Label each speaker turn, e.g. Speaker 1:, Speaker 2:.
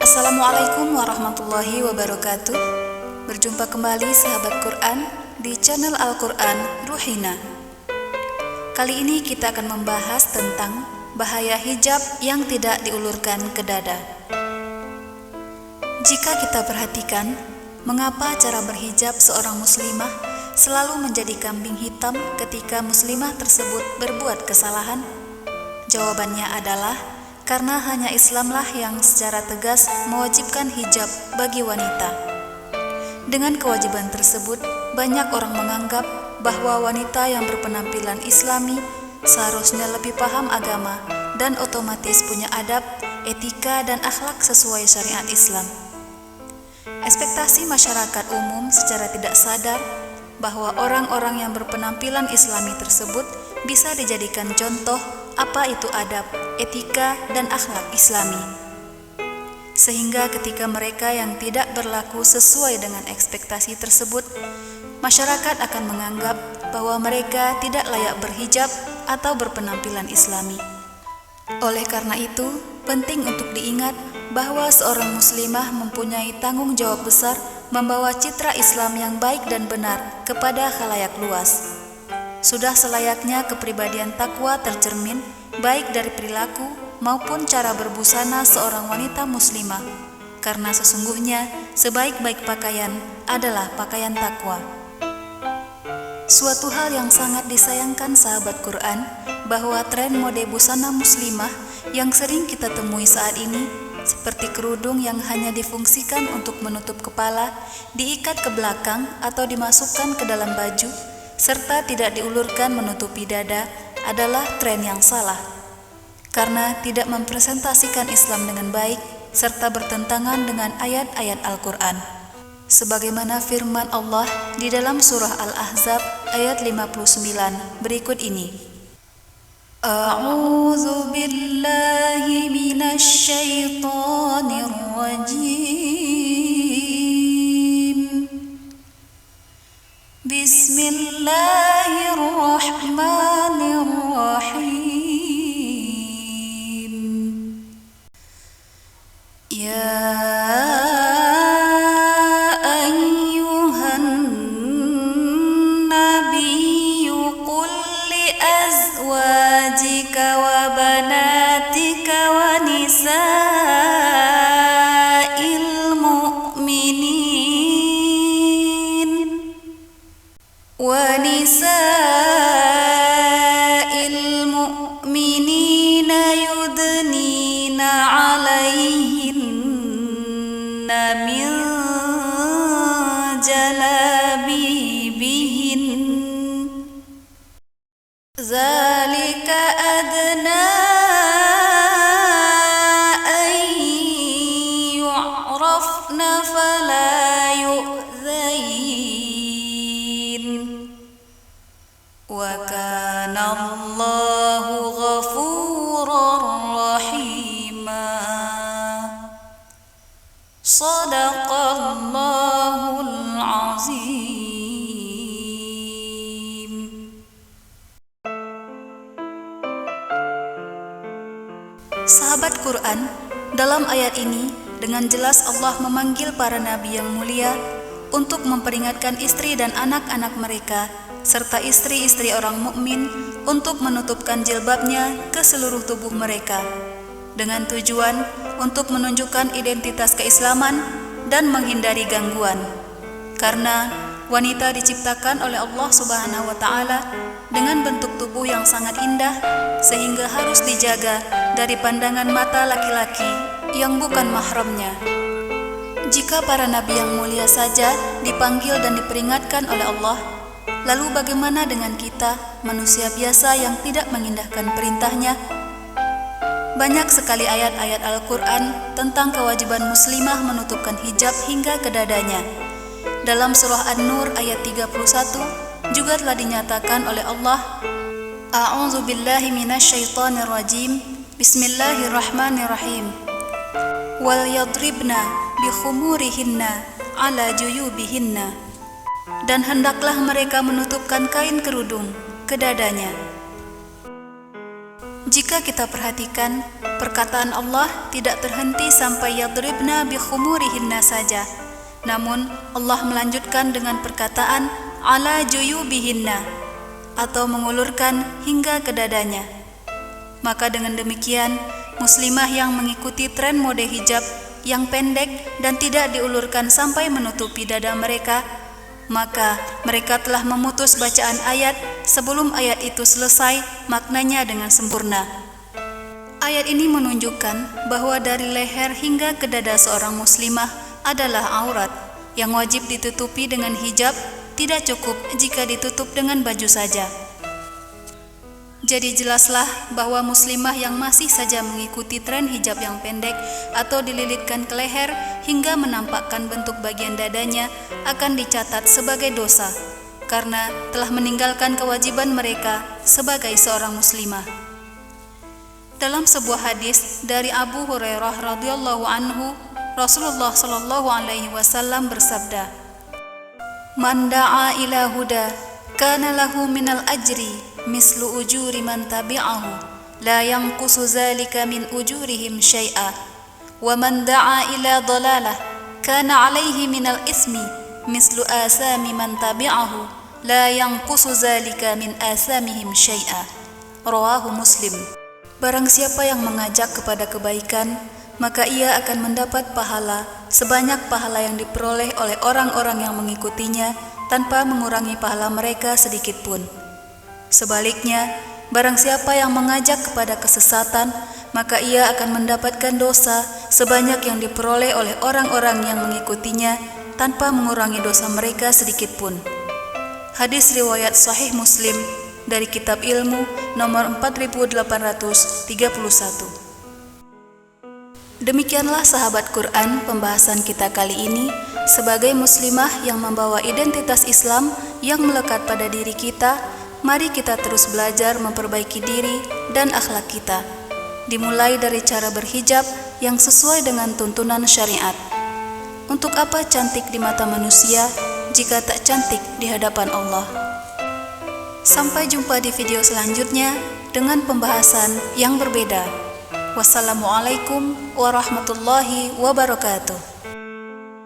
Speaker 1: Assalamualaikum warahmatullahi wabarakatuh. Berjumpa kembali sahabat Quran di channel Al-Quran Ruhina. Kali ini kita akan membahas tentang bahaya hijab yang tidak diulurkan ke dada. Jika kita perhatikan, mengapa cara berhijab seorang muslimah selalu menjadi kambing hitam ketika muslimah tersebut berbuat kesalahan? Jawabannya adalah karena hanya Islamlah yang secara tegas mewajibkan hijab bagi wanita. Dengan kewajiban tersebut, banyak orang menganggap bahwa wanita yang berpenampilan Islami seharusnya lebih paham agama dan otomatis punya adab, etika, dan akhlak sesuai syariat Islam. Ekspektasi masyarakat umum secara tidak sadar bahwa orang-orang yang berpenampilan Islami tersebut bisa dijadikan contoh apa itu adab, etika, dan akhlak Islami. Sehingga ketika mereka yang tidak berlaku sesuai dengan ekspektasi tersebut, masyarakat akan menganggap bahwa mereka tidak layak berhijab atau berpenampilan Islami. Oleh karena itu, penting untuk diingat bahwa seorang muslimah mempunyai tanggung jawab besar membawa citra Islam yang baik dan benar kepada khalayak luas. Sudah selayaknya kepribadian takwa tercermin baik dari perilaku maupun cara berbusana seorang wanita muslimah, karena sesungguhnya sebaik-baik pakaian adalah pakaian takwa. Suatu hal yang sangat disayangkan sahabat Quran, bahwa tren mode busana muslimah yang sering kita temui saat ini, seperti kerudung yang hanya difungsikan untuk menutup kepala, diikat ke belakang atau dimasukkan ke dalam baju, serta tidak diulurkan menutupi dada, adalah tren yang salah, karena tidak mempresentasikan Islam dengan baik, serta bertentangan dengan ayat-ayat Al-Quran. Sebagaimana firman Allah di dalam surah Al-Ahzab ayat 59 berikut ini. A'udzu billahi minasy syaithanir rajim. Bismillahirrahmanirrahim. Ya ayyuhan nabiyyu qul li azwajika wa banatika wa nisa'il mu'minin yudnina 'alaihinna min jalabibihin zalika adna an yu'rafna fala yu'zain. Wa kana Allahu ghafurar rahima. Shadaqallahul azim. Sahabat Quran, dalam ayat ini dengan jelas Allah memanggil para nabi yang mulia untuk memperingatkan istri dan anak-anak mereka serta istri-istri orang mukmin untuk menutupkan jilbabnya ke seluruh tubuh mereka, dengan tujuan untuk menunjukkan identitas keislaman dan menghindari gangguan. Karena wanita diciptakan oleh Allah Subhanahu wa Ta'ala dengan bentuk tubuh yang sangat indah, sehingga harus dijaga dari pandangan mata laki-laki yang bukan mahramnya. Jika para nabi yang mulia saja dipanggil dan diperingatkan oleh Allah, lalu bagaimana dengan kita, manusia biasa yang tidak mengindahkan perintahnya? Banyak sekali ayat-ayat Al-Quran tentang kewajiban muslimah menutupkan hijab hingga ke dadanya. Dalam surah An-Nur ayat 31 juga telah dinyatakan oleh Allah, A'udzu billahi minasy syaithanir rajim. Bismillahirrahmanirrahim. Wal yadribna bi khumurihinna ala juyubihinna. Dan hendaklah mereka menutupkan kain kerudung ke dadanya. Jika kita perhatikan, perkataan Allah tidak terhenti sampai yadribna bi khumurihinna saja. Namun Allah melanjutkan dengan perkataan ala juyubihinna, atau mengulurkan hingga ke dadanya. Maka dengan demikian, muslimah yang mengikuti tren mode hijab yang pendek dan tidak diulurkan sampai menutupi dada mereka, maka mereka telah memutus bacaan ayat sebelum ayat itu selesai maknanya dengan sempurna. Ayat ini menunjukkan bahwa dari leher hingga ke dada seorang muslimah adalah aurat yang wajib ditutupi dengan hijab, tidak cukup jika ditutup dengan baju saja. Jadi jelaslah bahwa muslimah yang masih saja mengikuti tren hijab yang pendek atau dililitkan ke leher hingga menampakkan bentuk bagian dadanya akan dicatat sebagai dosa, karena telah meninggalkan kewajiban mereka sebagai seorang muslimah. Dalam sebuah hadis dari Abu Hurairah radhiyallahu anhu, Rasulullah sallallahu alaihi wasallam bersabda, "Man da'a ila huda, kana lahu minal ajri mislu ujuri man tabi'ahu, la yanqusu zalika min ujurihim syai'a, wa man da'a ila dhalalah, kana alaihi minal ismi mislu asami man tabi'ahu, la yanqusu zalika min asamihim syai'a." Rawahu Muslim. Barang siapa yang mengajak kepada kebaikan, maka ia akan mendapat pahala sebanyak pahala yang diperoleh oleh orang-orang yang mengikutinya tanpa mengurangi pahala mereka sedikit pun. Sebaliknya, barang siapa yang mengajak kepada kesesatan, maka ia akan mendapatkan dosa sebanyak yang diperoleh oleh orang-orang yang mengikutinya tanpa mengurangi dosa mereka sedikit pun. Hadis riwayat Sahih Muslim dari Kitab Ilmu nomor 4831. Demikianlah sahabat Quran pembahasan kita kali ini. Sebagai muslimah yang membawa identitas Islam yang melekat pada diri kita, mari kita terus belajar memperbaiki diri dan akhlak kita, dimulai dari cara berhijab yang sesuai dengan tuntunan syariat. Untuk apa cantik di mata manusia jika tak cantik di hadapan Allah? Sampai jumpa di video selanjutnya dengan pembahasan yang berbeda. Wassalamualaikum warahmatullahi wabarakatuh.